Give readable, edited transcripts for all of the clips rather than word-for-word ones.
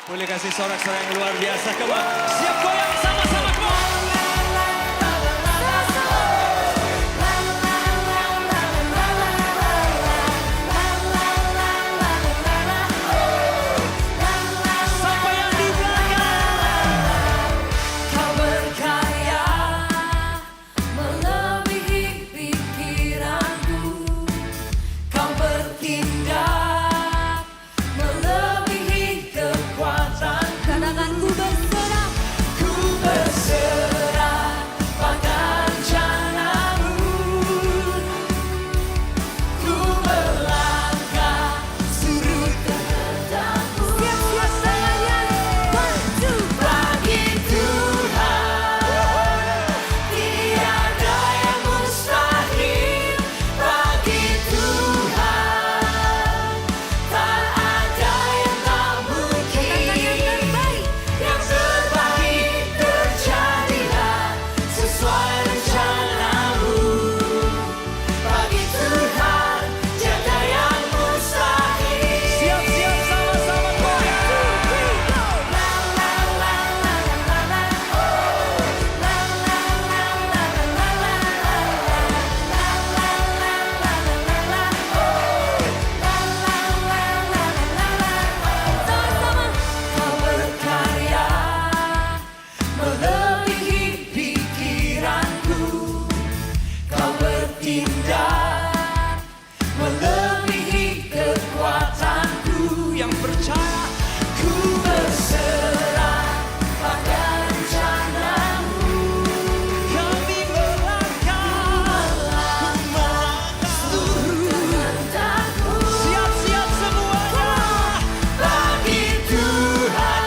Boleh kasih sorak-sorak yang luar biasa, come on. Siap goyang sama-sama, come on. Sampai yang di belakang. Kau berkarya melebihi pikiranku. Kau bertindak melebihi kekuatan. Katakan ku berserah. Ku berserah pada rencanamu. Ku melangkah surut kehendakmu. Siap-siap semuanya. One, two. Bagi Tuhan tiada yang mustahil. Bagi Tuhan tak ada yang tak mungkin. Yang terbaik terjadilah sesuai rencanamu. Bagi Tuhan tiada yang mustahil. Siap-siap sama-sama goyang. Kau berkarya melebihi pikiranku. Kau bertindak melebihi kekuatanku. Yang percaya. Ku berserah pada rencanamu. Kami melangkah. Seluruh kehendakmu. Siap-siap semuanya. Bagi Tuhan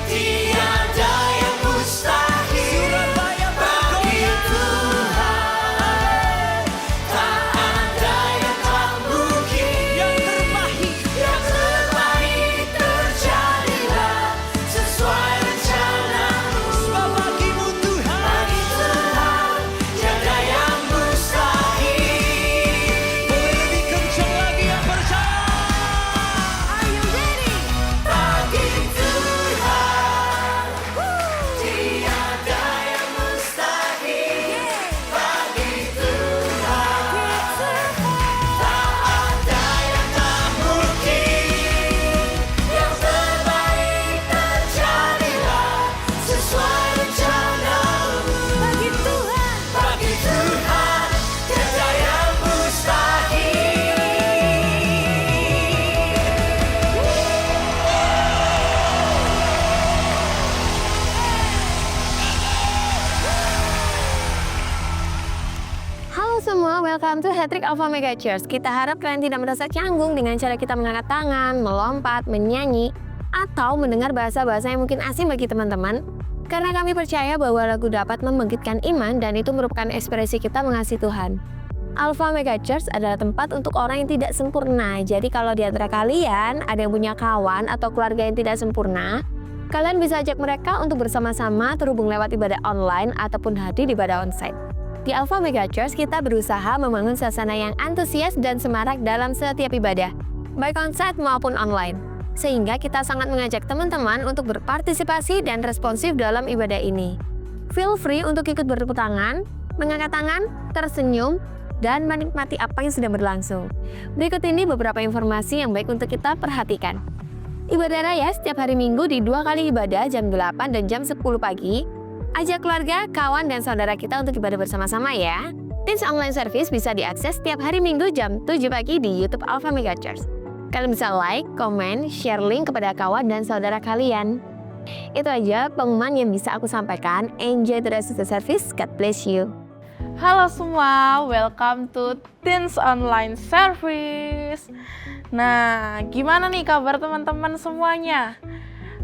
tiada yang mustahil. Surabaya Bagi bergoyang. Tuhan tak ada yang tak mungkin. Yang terbaik. Yang terbaik terjadilah sesuai rencanamu. Sebab bagimu Tuhan. Bagi Tuhan tiada yang mustahil. Boleh lebih kencang lagi yang percaya. Are you ready? Bagi Tuhan tiada yang mustahil. Bagi Tuhan tak ada yang tak mungkin. Yang terbaik terjadilah sesuai rencanamu. Bagi Tuhan tiada yang mustahil. Halo semua, welcome to Hat-Trick Alpha Mega Cheers. Kita harap kalian tidak merasa canggung dengan cara kita mengangkat tangan, melompat, menyanyi, atau mendengar bahasa-bahasa yang mungkin asing bagi teman-teman. Karena kami percaya bahwa lagu dapat membangkitkan iman dan itu merupakan ekspresi kita mengasihi Tuhan. Alpha Mega Church adalah tempat untuk orang yang tidak sempurna. Jadi kalau di antara kalian ada yang punya kawan atau keluarga yang tidak sempurna, kalian bisa ajak mereka untuk bersama-sama terhubung lewat ibadah online ataupun hadir di ibadah onsite. Di Alpha Mega Church, kita berusaha membangun suasana yang antusias dan semarak dalam setiap ibadah, baik onsite maupun online. Sehingga kita sangat mengajak teman-teman untuk berpartisipasi dan responsif dalam ibadah ini. Feel free untuk ikut bertepuk tangan, mengangkat tangan, tersenyum, dan menikmati apa yang sedang berlangsung. Berikut ini beberapa informasi yang baik untuk kita perhatikan. Ibadah raya setiap hari Minggu di 2 kali ibadah jam 8 dan jam 10 pagi. Ajak keluarga, kawan, dan saudara kita untuk ibadah bersama-sama ya. Teens online service bisa diakses setiap hari Minggu jam 7 pagi di YouTube Alpha Mega Church. Kalian bisa like, komen, share link kepada kawan dan saudara kalian. Itu aja pengumuman yang bisa aku sampaikan. Enjoy the rest of the service. God bless you. Halo semua, welcome to Teens Online Service. Nah, gimana nih kabar teman-teman semuanya?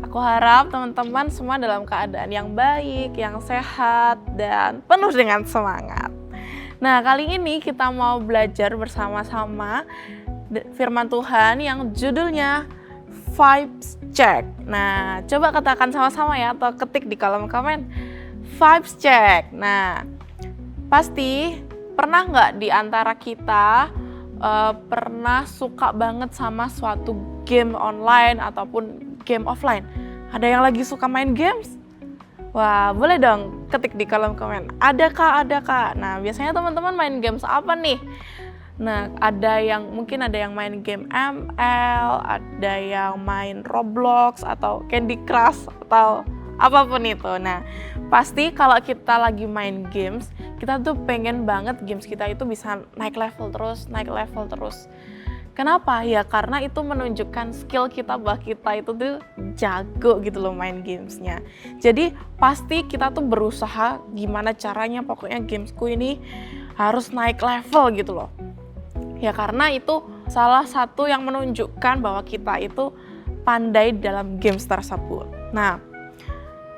Aku harap teman-teman semua dalam keadaan yang baik, yang sehat, dan penuh dengan semangat. Nah, kali ini kita mau belajar bersama-sama firman Tuhan yang judulnya Vibes Check. Nah, coba katakan sama-sama ya, atau ketik di kolom komen. Vibes Check. Nah, pasti pernah nggak di antara kita pernah suka banget sama suatu game online ataupun game offline? Ada yang lagi suka main games? Wah, boleh dong ketik di kolom komen. Ada kak. Nah, biasanya teman-teman main games apa nih? Nah, mungkin ada yang main game ML, ada yang main Roblox atau Candy Crush atau apapun itu. Nah, pasti kalau kita lagi main games, kita tuh pengen banget games kita itu bisa naik level terus. Kenapa? Ya karena itu menunjukkan skill kita bahwa kita itu tuh jago gitu loh main gamesnya. Jadi pasti kita tuh berusaha gimana caranya, pokoknya gamesku ini harus naik level gitu loh. Ya karena itu salah satu yang menunjukkan bahwa kita itu pandai dalam games tersebut. Nah,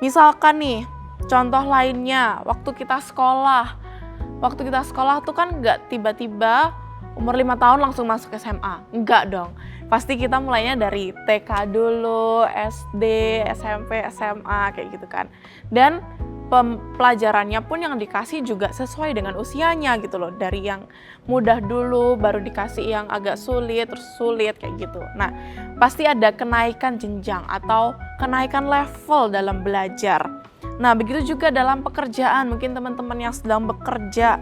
misalkan nih, contoh lainnya, waktu kita sekolah tuh kan nggak tiba-tiba umur 5 tahun langsung masuk SMA. Enggak dong. Pasti kita mulainya dari TK dulu, SD, SMP, SMA, kayak gitu kan. Dan pelajarannya pun yang dikasih juga sesuai dengan usianya gitu loh. Dari yang mudah dulu, baru dikasih yang agak sulit, terus sulit kayak gitu. Nah, pasti ada kenaikan jenjang atau kenaikan level dalam belajar. Nah, begitu juga dalam pekerjaan. Mungkin teman-teman yang sedang bekerja,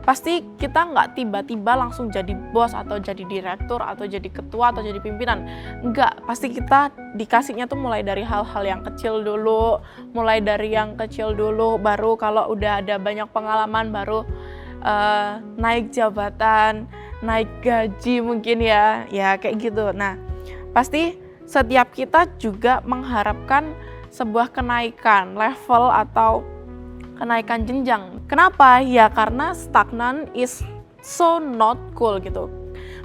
pasti kita nggak tiba-tiba langsung jadi bos atau jadi direktur atau jadi ketua atau jadi pimpinan. Enggak, pasti kita dikasihnya tuh mulai dari hal-hal yang kecil dulu, baru kalau udah ada banyak pengalaman baru naik jabatan, naik gaji mungkin ya kayak gitu. Nah, pasti setiap kita juga mengharapkan sebuah kenaikan level atau kenaikan jenjang. Kenapa? Ya karena stagnan is so not cool gitu.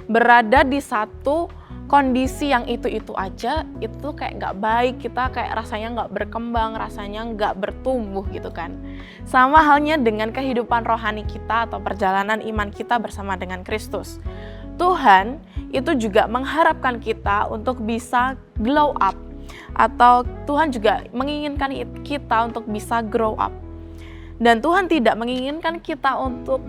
Berada di satu kondisi yang itu-itu aja, itu kayak nggak baik, kita kayak rasanya nggak berkembang, rasanya nggak bertumbuh gitu kan. Sama halnya dengan kehidupan rohani kita atau perjalanan iman kita bersama dengan Kristus. Tuhan itu juga mengharapkan kita untuk bisa glow up, atau Tuhan juga menginginkan kita untuk bisa grow up. Dan Tuhan tidak menginginkan kita untuk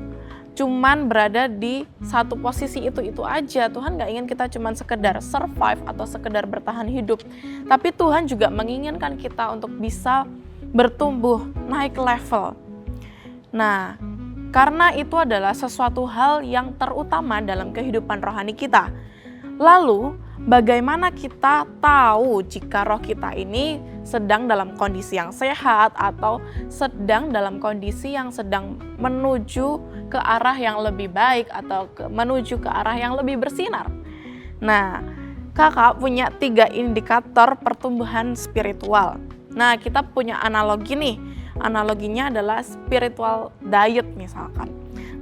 cuman berada di satu posisi itu aja. Tuhan gak ingin kita cuman sekedar survive atau sekedar bertahan hidup. Tapi Tuhan juga menginginkan kita untuk bisa bertumbuh, naik level. Nah, karena itu adalah sesuatu hal yang terutama dalam kehidupan rohani kita. Lalu, bagaimana kita tahu jika roh kita ini sedang dalam kondisi yang sehat atau sedang dalam kondisi yang sedang menuju ke arah yang lebih baik atau menuju ke arah yang lebih bersinar? Nah, kakak punya 3 indikator pertumbuhan spiritual. Nah, kita punya analogi nih. Analoginya adalah spiritual diet misalkan.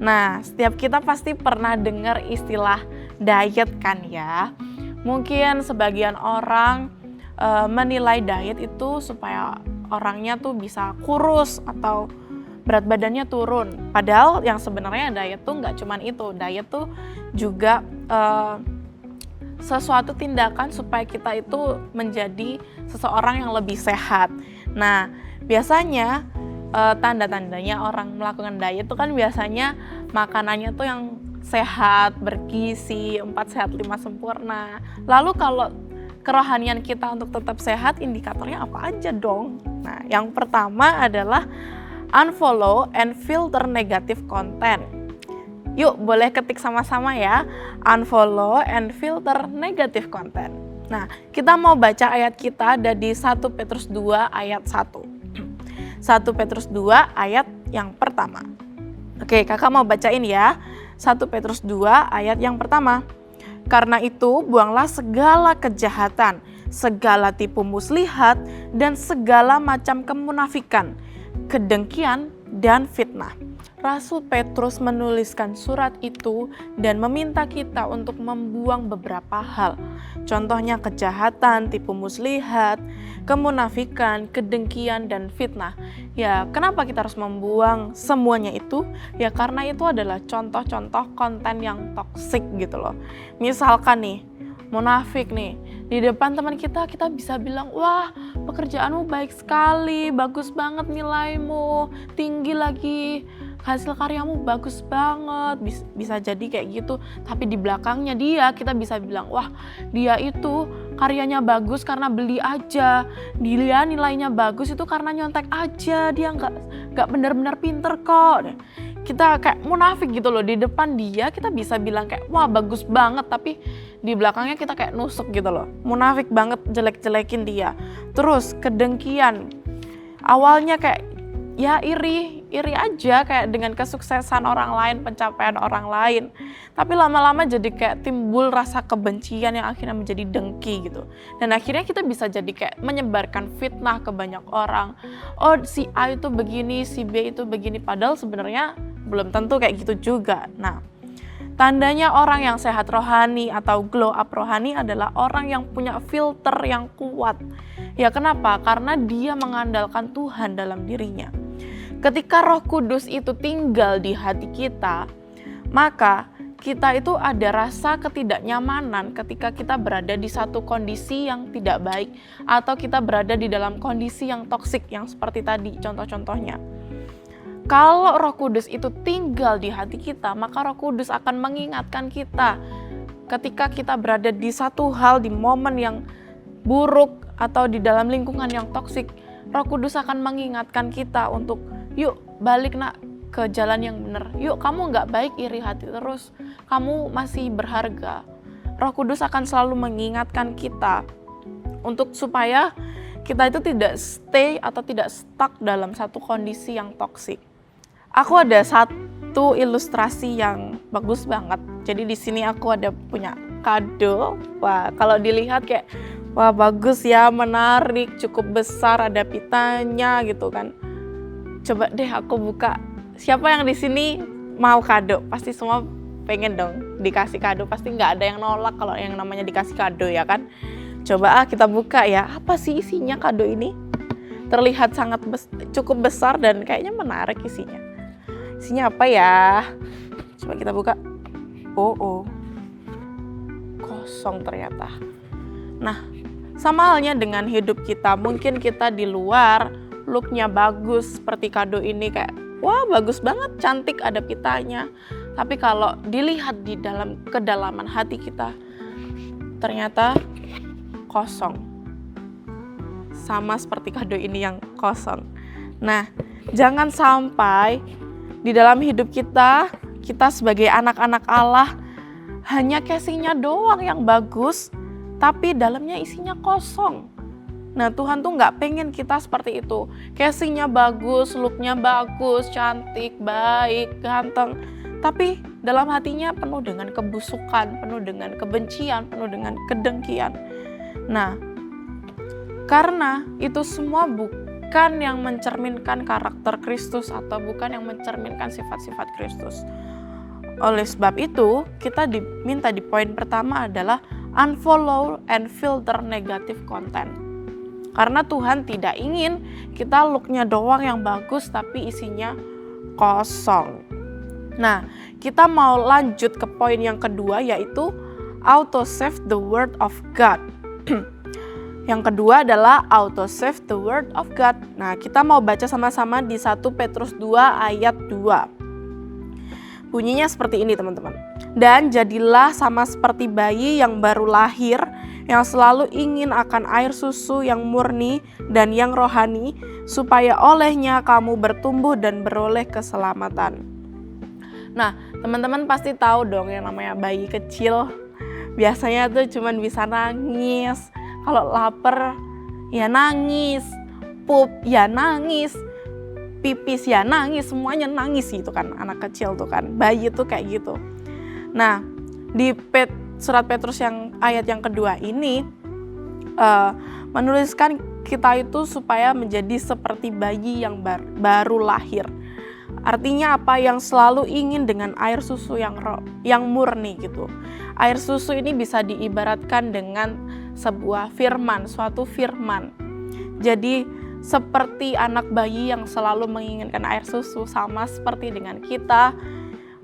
Nah, setiap kita pasti pernah dengar istilah diet kan ya. Mungkin sebagian orang menilai diet itu supaya orangnya tuh bisa kurus atau berat badannya turun. Padahal yang sebenarnya diet tuh nggak cuman itu. Diet tuh juga sesuatu tindakan supaya kita itu menjadi seseorang yang lebih sehat. Nah, biasanya tanda-tandanya orang melakukan diet tuh kan biasanya makanannya tuh yang sehat, bergizi, 4 sehat 5 sempurna. Lalu kalau kerohanian kita untuk tetap sehat, indikatornya apa aja dong? Nah, yang pertama adalah unfollow and filter negative content. Yuk, boleh ketik sama-sama ya. Unfollow and filter negative content. Nah, kita mau baca ayat kita ada di 1 Petrus 2 ayat 1. 1 Petrus 2 ayat yang pertama. Oke, kakak mau bacain ya. 1 Petrus 2 ayat yang pertama. Karena itu buanglah segala kejahatan, segala tipu muslihat, dan segala macam kemunafikan, kedengkian, dan fitnah. Rasul Petrus menuliskan surat itu dan meminta kita untuk membuang beberapa hal. Contohnya kejahatan, tipu muslihat, kemunafikan, kedengkian, dan fitnah. Ya, kenapa kita harus membuang semuanya itu? Ya, karena itu adalah contoh-contoh konten yang toksik gitu loh. Misalkan nih, munafik nih, di depan teman kita bisa bilang, wah pekerjaanmu baik sekali, bagus banget nilaimu, tinggi lagi, hasil karyamu bagus banget, bisa jadi kayak gitu. Tapi di belakangnya dia, kita bisa bilang, wah dia itu karyanya bagus karena beli aja, dia nilainya bagus itu karena nyontek aja, dia nggak benar-benar pinter kok. Kita kayak munafik gitu loh, di depan dia kita bisa bilang kayak wah bagus banget, tapi di belakangnya kita kayak nusuk gitu loh. Munafik banget, jelek-jelekin dia. Terus kedengkian, awalnya kayak ya iri aja kayak dengan kesuksesan orang lain, pencapaian orang lain. Tapi lama-lama jadi kayak timbul rasa kebencian yang akhirnya menjadi dengki gitu. Dan akhirnya kita bisa jadi kayak menyebarkan fitnah ke banyak orang. Oh si A itu begini, si B itu begini. Padahal sebenarnya belum tentu kayak gitu juga. Nah, tandanya orang yang sehat rohani atau glow up rohani adalah orang yang punya filter yang kuat. Ya kenapa? Karena dia mengandalkan Tuhan dalam dirinya. Ketika Roh Kudus itu tinggal di hati kita, maka kita itu ada rasa ketidaknyamanan ketika kita berada di satu kondisi yang tidak baik atau kita berada di dalam kondisi yang toksik yang seperti tadi contoh-contohnya. Kalau Roh Kudus itu tinggal di hati kita, maka Roh Kudus akan mengingatkan kita ketika kita berada di satu hal, di momen yang buruk atau di dalam lingkungan yang toksik. Roh Kudus akan mengingatkan kita untuk yuk balik nak ke jalan yang benar. Yuk kamu gak baik iri hati terus, kamu masih berharga. Roh Kudus akan selalu mengingatkan kita untuk supaya kita itu tidak stay atau tidak stuck dalam satu kondisi yang toksik. Aku ada satu ilustrasi yang bagus banget. Jadi di sini aku ada punya kado. Wah, kalau dilihat kayak wah bagus ya, menarik, cukup besar, ada pitanya gitu kan. Coba deh aku buka. Siapa yang di sini mau kado? Pasti semua pengen dong dikasih kado. Pasti nggak ada yang nolak kalau yang namanya dikasih kado ya kan. Coba kita buka ya. Apa sih isinya kado ini? Terlihat sangat cukup besar dan kayaknya menarik isinya. Isinya apa ya? Coba kita buka. Oh. Kosong ternyata. Nah, sama halnya dengan hidup kita. Mungkin kita di luar looknya bagus seperti kado ini kayak wah bagus banget, cantik, ada pitanya. Tapi kalau dilihat di dalam kedalaman hati kita, ternyata kosong. Sama seperti kado ini yang kosong. Nah, jangan sampai di dalam hidup kita sebagai anak-anak Allah hanya casingnya doang yang bagus, tapi dalamnya isinya kosong. Nah Tuhan tuh gak pengen kita seperti itu. Casingnya bagus, looknya bagus, cantik, baik, ganteng. Tapi dalam hatinya penuh dengan kebusukan, penuh dengan kebencian, penuh dengan kedengkian. Nah, karena itu semua bukan yang mencerminkan karakter Kristus atau bukan yang mencerminkan sifat-sifat Kristus. Oleh sebab itu, kita diminta di poin pertama adalah unfollow and filter negative content. Karena Tuhan tidak ingin kita looknya doang yang bagus tapi isinya kosong. Nah, kita mau lanjut ke poin yang kedua yaitu auto save the word of God. Yang kedua adalah auto save the word of God. Nah, kita mau baca sama-sama di 1 Petrus 2 ayat 2. Bunyinya seperti ini teman-teman. Dan jadilah sama seperti bayi yang baru lahir, yang selalu ingin akan air susu yang murni dan yang rohani, supaya olehnya kamu bertumbuh dan beroleh keselamatan. Nah, teman-teman pasti tahu dong yang namanya bayi kecil. Biasanya tuh cuman bisa nangis, kalau lapar ya nangis, pup ya nangis, pipis ya nangis, semuanya nangis gitu kan, anak kecil tuh kan, bayi tuh kayak gitu. Nah, di surat Petrus yang ayat yang kedua ini menuliskan kita itu supaya menjadi seperti bayi yang baru lahir. Artinya apa? Yang selalu ingin dengan air susu yang murni gitu. Air susu ini bisa diibaratkan dengan sebuah firman, suatu firman. Jadi seperti anak bayi yang selalu menginginkan air susu, sama seperti dengan kita,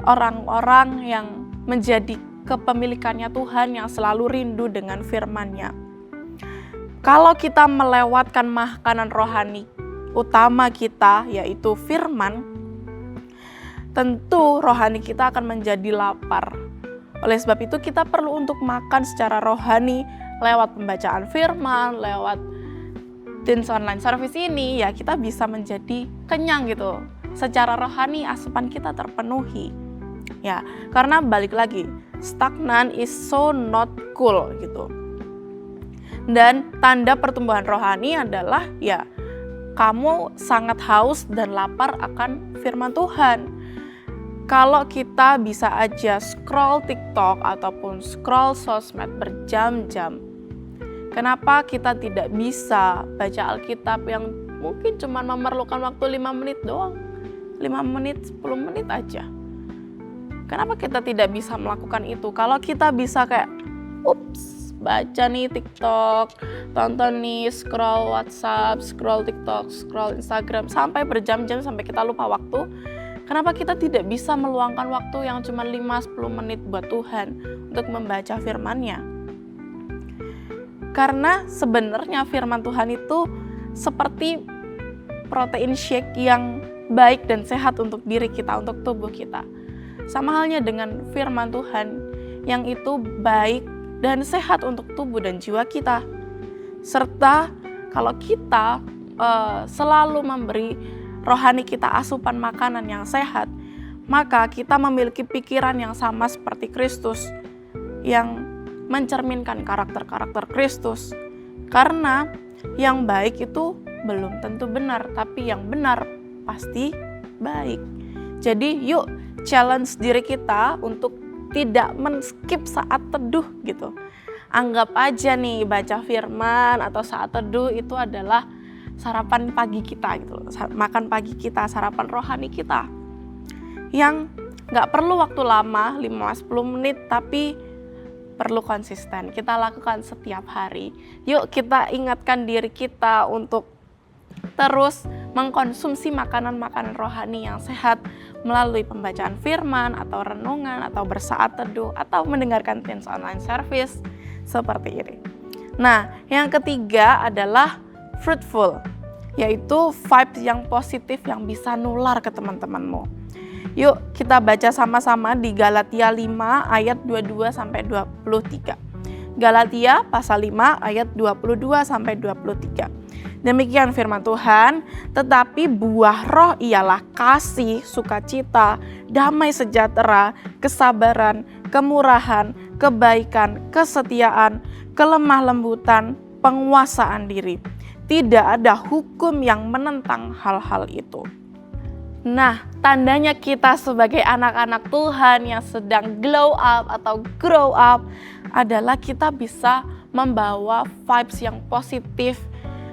orang-orang yang menjadi kepemilikannya Tuhan yang selalu rindu dengan firman-Nya. Kalau kita melewatkan makanan rohani utama kita, yaitu firman, tentu rohani kita akan menjadi lapar. Oleh sebab itu kita perlu untuk makan secara rohani lewat pembacaan firman, lewat Teens Online Service ini, ya kita bisa menjadi kenyang gitu. Secara rohani asupan kita terpenuhi. Ya, karena balik lagi, stagnan is so not cool gitu. Dan tanda pertumbuhan rohani adalah ya kamu sangat haus dan lapar akan firman Tuhan. Kalau kita bisa aja scroll TikTok ataupun scroll sosmed berjam-jam, kenapa kita tidak bisa baca Alkitab yang mungkin cuma memerlukan waktu 5 menit doang? 5 menit, 10 menit aja. Kenapa kita tidak bisa melakukan itu? Kalau kita bisa kayak, baca nih TikTok, tonton nih, scroll WhatsApp, scroll TikTok, scroll Instagram, sampai berjam-jam sampai kita lupa waktu. Kenapa kita tidak bisa meluangkan waktu yang cuma 5-10 menit buat Tuhan untuk membaca firman-Nya? Karena sebenarnya firman Tuhan itu seperti protein shake yang baik dan sehat untuk diri kita, untuk tubuh kita. Sama halnya dengan firman Tuhan yang itu baik dan sehat untuk tubuh dan jiwa kita. Serta kalau kita selalu memberi rohani kita asupan makanan yang sehat, maka kita memiliki pikiran yang sama seperti Kristus, yang mencerminkan karakter-karakter Kristus. Karena yang baik itu belum tentu benar, tapi yang benar pasti baik. Jadi yuk challenge diri kita untuk tidak men-skip saat teduh gitu. Anggap aja nih baca firman atau saat teduh itu adalah sarapan pagi kita gitu, makan pagi kita, sarapan rohani kita. Yang gak perlu waktu lama, 5-10 menit, tapi perlu konsisten. Kita lakukan setiap hari. Yuk kita ingatkan diri kita untuk terus mengkonsumsi makanan-makanan rohani yang sehat melalui pembacaan firman atau renungan atau bersaat teduh atau mendengarkan Teens Online Service seperti ini. Nah, yang ketiga adalah fruitful, yaitu vibes yang positif yang bisa nular ke teman-temanmu. Yuk kita baca sama-sama di Galatia 5 ayat 22 sampai 23. Galatia pasal 5 ayat 22 sampai 23. Demikian firman Tuhan, tetapi buah roh ialah kasih, sukacita, damai sejahtera, kesabaran, kemurahan, kebaikan, kesetiaan, kelemah lembutan, penguasaan diri. Tidak ada hukum yang menentang hal-hal itu. Nah, tandanya kita sebagai anak-anak Tuhan yang sedang glow up atau grow up adalah kita bisa membawa vibes yang positif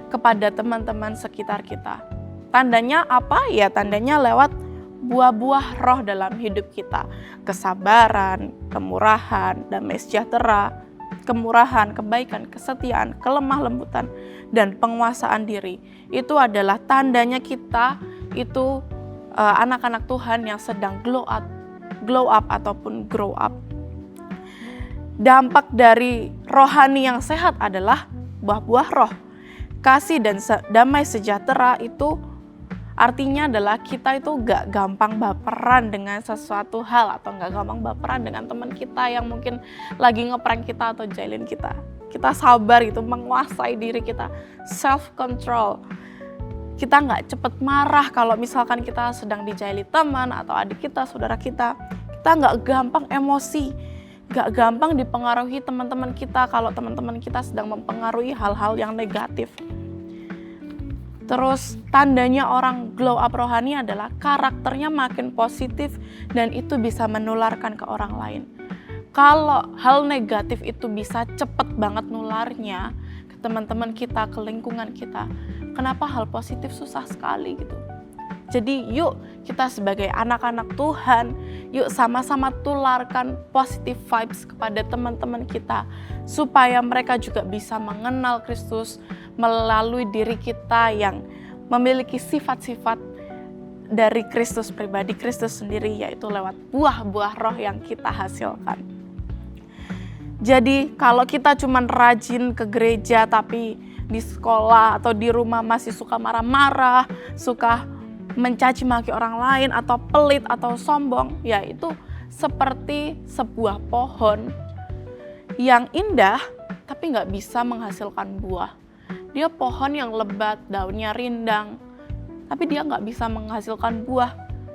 kepada teman-teman sekitar kita. Tandanya apa? Ya tandanya lewat buah-buah roh dalam hidup kita. Kesabaran, kemurahan, damai sejahtera, kemurahan, kebaikan, kesetiaan, kelemah lembutan, dan penguasaan diri. Itu adalah tandanya kita itu anak-anak Tuhan yang sedang glow up ataupun grow up. Dampak dari rohani yang sehat adalah buah-buah roh. Kasih dan damai sejahtera itu artinya adalah kita itu gak gampang baperan dengan sesuatu hal atau gak gampang baperan dengan teman kita yang mungkin lagi ngeprank kita atau jailin kita. Kita sabar gitu, menguasai diri kita, self control. Kita gak cepet marah kalau misalkan kita sedang dijaili teman atau adik kita, saudara kita. Kita gak gampang emosi, gak gampang dipengaruhi teman-teman kita kalau teman-teman kita sedang mempengaruhi hal-hal yang negatif. Terus tandanya orang glow up rohani adalah karakternya makin positif dan itu bisa menularkan ke orang lain. Kalau hal negatif itu bisa cepet banget nularnya ke teman-teman kita, ke lingkungan kita, kenapa hal positif susah sekali gitu. Jadi yuk kita sebagai anak-anak Tuhan, yuk sama-sama tularkan positive vibes kepada teman-teman kita supaya mereka juga bisa mengenal Kristus melalui diri kita yang memiliki sifat-sifat dari Kristus pribadi, Kristus sendiri, yaitu lewat buah-buah roh yang kita hasilkan. Jadi kalau kita cuma rajin ke gereja tapi di sekolah atau di rumah masih suka marah-marah, suka mencaci maki orang lain atau pelit atau sombong, yaitu seperti sebuah pohon yang indah tapi nggak bisa menghasilkan buah. Dia pohon yang lebat, daunnya rindang, tapi dia nggak bisa menghasilkan buah.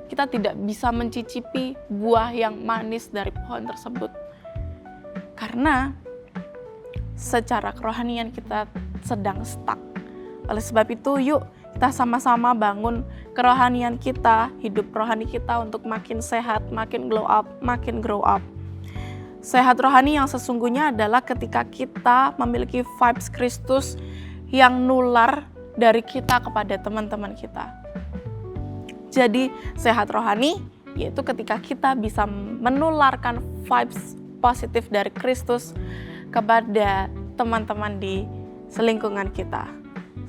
Kita tidak bisa mencicipi buah yang manis dari pohon tersebut. Karena secara kerohanian kita sedang stuck. Oleh sebab itu, yuk kita sama-sama bangun kerohanian kita, hidup rohani kita untuk makin sehat, makin glow up, makin grow up. Sehat rohani yang sesungguhnya adalah ketika kita memiliki vibes Kristus yang nular dari kita kepada teman-teman kita. Jadi sehat rohani yaitu ketika kita bisa menularkan vibes positif dari Kristus kepada teman-teman di selingkungan kita.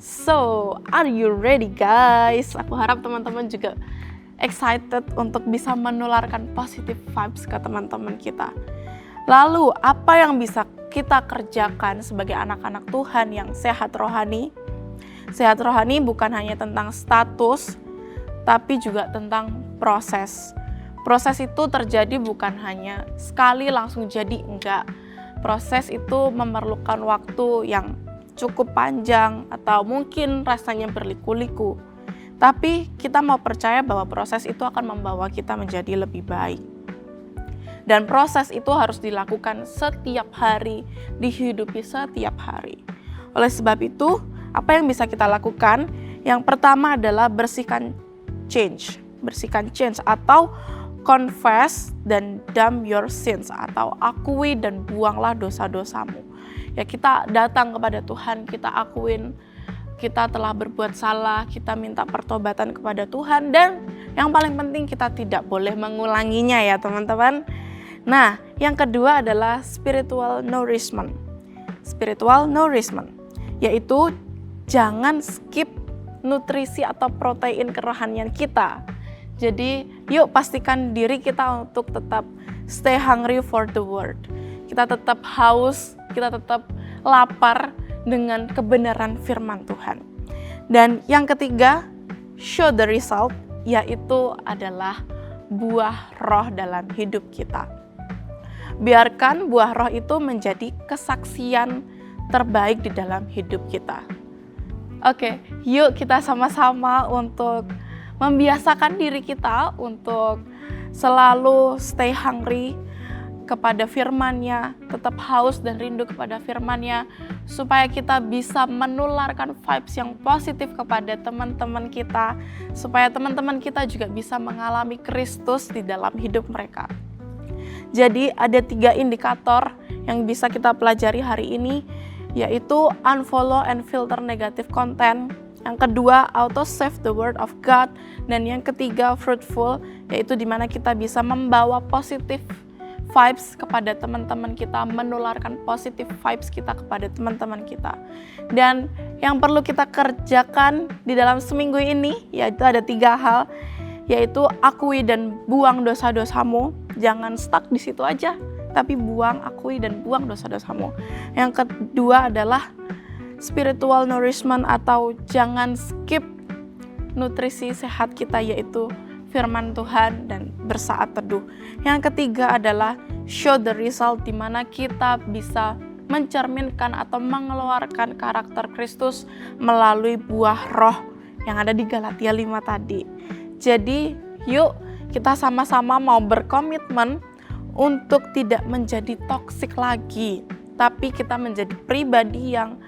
So, are you ready guys? Aku harap teman-teman juga excited untuk bisa menularkan positive vibes ke teman-teman kita. Lalu, apa yang bisa kita kerjakan sebagai anak-anak Tuhan yang sehat rohani? Sehat rohani bukan hanya tentang status, tapi juga tentang proses. Proses itu terjadi bukan hanya sekali langsung jadi, enggak. Proses itu memerlukan waktu yang cukup panjang atau mungkin rasanya berliku-liku. Tapi kita mau percaya bahwa proses itu akan membawa kita menjadi lebih baik. Dan proses itu harus dilakukan setiap hari, dihidupi setiap hari. Oleh sebab itu, apa yang bisa kita lakukan? Yang pertama adalah bersihkan change atau confess dan dump your sins atau akui dan buanglah dosa-dosamu. Ya, kita datang kepada Tuhan, kita akuin kita telah berbuat salah, kita minta pertobatan kepada Tuhan, dan yang paling penting kita tidak boleh mengulanginya ya teman-teman. Nah, yang kedua adalah spiritual nourishment. Spiritual nourishment yaitu jangan skip nutrisi atau protein kerohanian kita. Jadi, yuk pastikan diri kita untuk tetap stay hungry for the word. Kita tetap haus, kita tetap lapar dengan kebenaran firman Tuhan. Dan yang ketiga, show the result, yaitu adalah buah roh dalam hidup kita. Biarkan buah roh itu menjadi kesaksian terbaik di dalam hidup kita. Oke, yuk kita sama-sama untuk membiasakan diri kita untuk selalu stay hungry kepada firman-Nya, tetap haus dan rindu kepada firman-Nya, supaya kita bisa menularkan vibes yang positif kepada teman-teman kita, supaya teman-teman kita juga bisa mengalami Kristus di dalam hidup mereka. Jadi ada 3 indikator yang bisa kita pelajari hari ini, yaitu unfollow and filter negative content. Yang kedua, auto save the word of God. Dan yang ketiga, fruitful, yaitu dimana kita bisa membawa positive vibes kepada teman-teman kita, menularkan positive vibes kita kepada teman-teman kita. Dan yang perlu kita kerjakan di dalam seminggu ini, yaitu ada 3 hal, yaitu akui dan buang dosa-dosamu. Jangan stuck di situ aja, tapi akui dan buang dosa-dosamu. Yang kedua adalah spiritual nourishment atau jangan skip nutrisi sehat kita, yaitu firman Tuhan dan bersaat teduh. Yang ketiga adalah show the result, di mana kita bisa mencerminkan atau mengeluarkan karakter Kristus melalui buah roh yang ada di Galatia 5 tadi. Jadi yuk kita sama-sama mau berkomitmen untuk tidak menjadi toksik lagi, tapi kita menjadi pribadi yang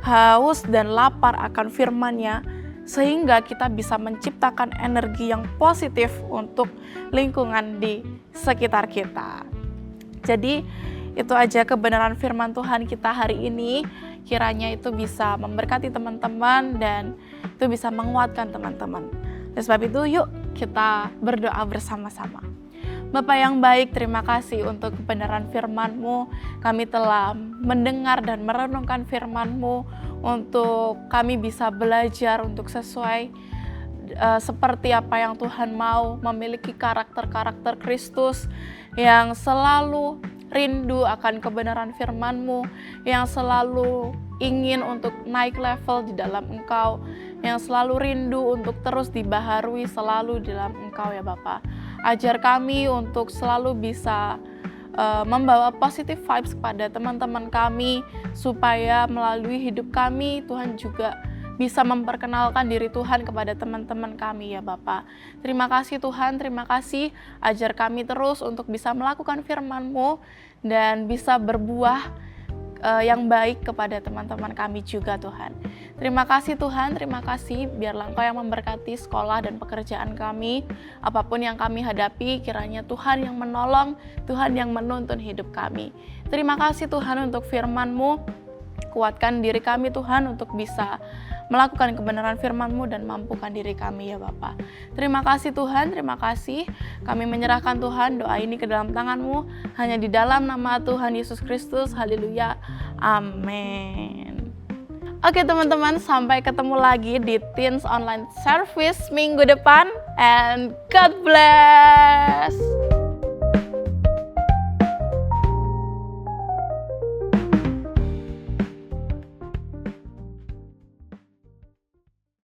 haus dan lapar akan firman-Nya, sehingga kita bisa menciptakan energi yang positif untuk lingkungan di sekitar kita. Jadi itu aja kebenaran firman Tuhan kita hari ini. Kiranya itu bisa memberkati teman-teman dan itu bisa menguatkan teman-teman. Oleh sebab itu yuk kita berdoa bersama-sama. Bapa yang baik, terima kasih untuk kebenaran firman-Mu. Kami telah mendengar dan merenungkan firman-Mu untuk kami bisa belajar untuk sesuai seperti apa yang Tuhan mau, memiliki karakter-karakter Kristus yang selalu rindu akan kebenaran firman-Mu, yang selalu ingin untuk naik level di dalam Engkau, yang selalu rindu untuk terus dibaharui selalu dalam Engkau ya Bapa. Ajar kami untuk selalu bisa membawa positive vibes kepada teman-teman kami, supaya melalui hidup kami Tuhan juga bisa memperkenalkan diri Tuhan kepada teman-teman kami ya Bapa. Terima kasih Tuhan, terima kasih, ajar kami terus untuk bisa melakukan firman-Mu dan bisa berbuah yang baik kepada teman-teman kami juga Tuhan. Terima kasih Tuhan, terima kasih, biarlah Engkau yang memberkati sekolah dan pekerjaan kami. Apapun yang kami hadapi, kiranya Tuhan yang menolong, Tuhan yang menuntun hidup kami. Terima kasih Tuhan untuk firman-Mu. Kuatkan diri kami Tuhan untuk bisa melakukan kebenaran firman-Mu dan mampukan diri kami ya Bapa. Terima kasih Tuhan, terima kasih. Kami menyerahkan Tuhan doa ini ke dalam tangan-Mu, hanya di dalam nama Tuhan Yesus Kristus. Haleluya. Amin. Oke teman-teman, sampai ketemu lagi di Teens Online Service minggu depan. And God bless.